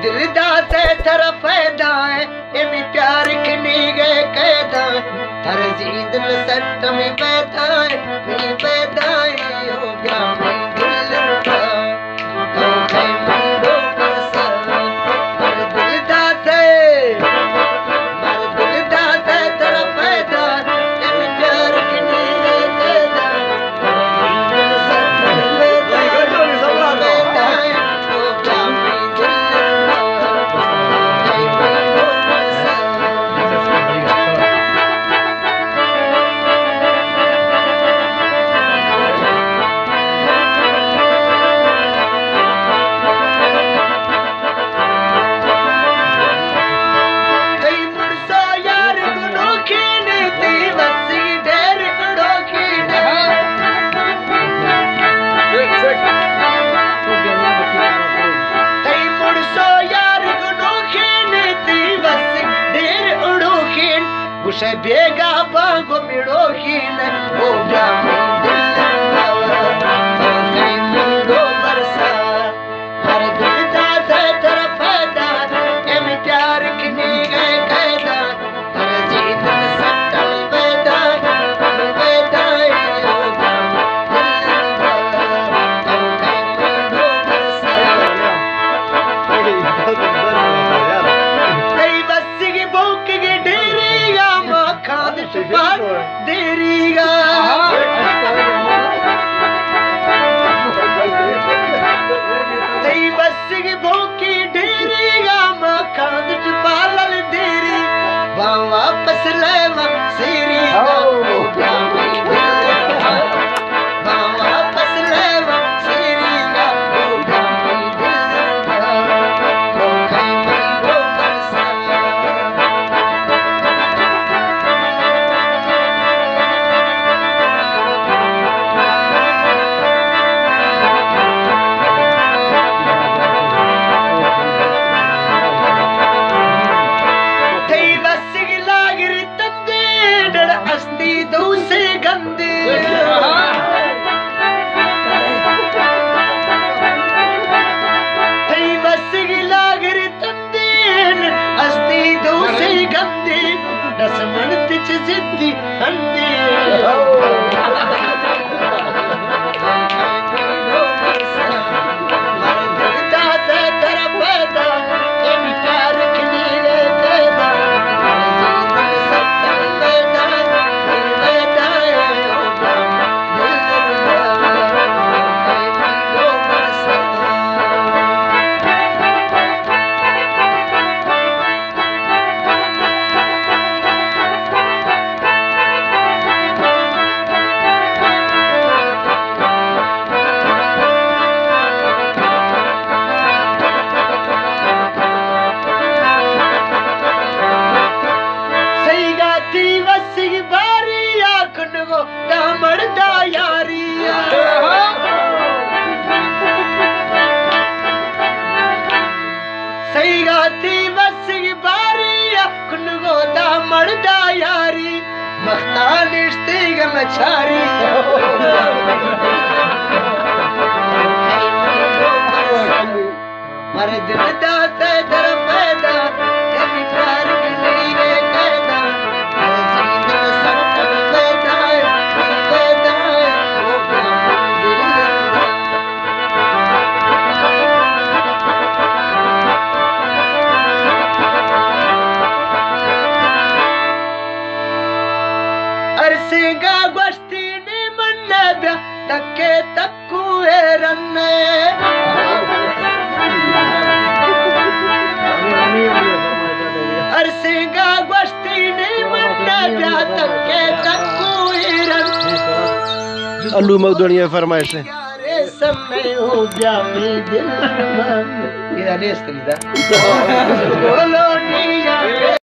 दिल दा से तरफ दाए एमी प्यार खनी गए कहदा हर जीद न सट में बैठाए मी बैठाए हो गया मैं दिल का तो है मुंडो बसा हर दिल दा से तरफ दाए एमी प्यार खनी गए कहदा जीद न सट में बैठाए हो गया मैं उसे बेगा बांगो मिड़ो ही न हो जा मैं मुंडो बरसा हर दिल दा से तरफ दा एम प्यार किने गए कहदा हर जीत न सटल बेदा हो जा मुंडो बरसा तेरी बस्सी की भूख की ढेरी देरीगा बस की भूखी ढेरीगा मखान पालल देरी वापस ले सीरी वापस ले सीरी जिद्दी अंधी मछारी मरे दिल दा से तरफ दा एमी प्यार नहीं गए कहदा जीत न सटल बैठाए हो अरसेगा गोश्ती ने मन ब्या तके तकुए रन्ने अरसेगा गोश्ती ने मन ब्या तके तकुए रन्ने अल्लू मखदूनिया फरमाइश है समय हो गया मेरे दिल में ये अनेस कलीदा बोलो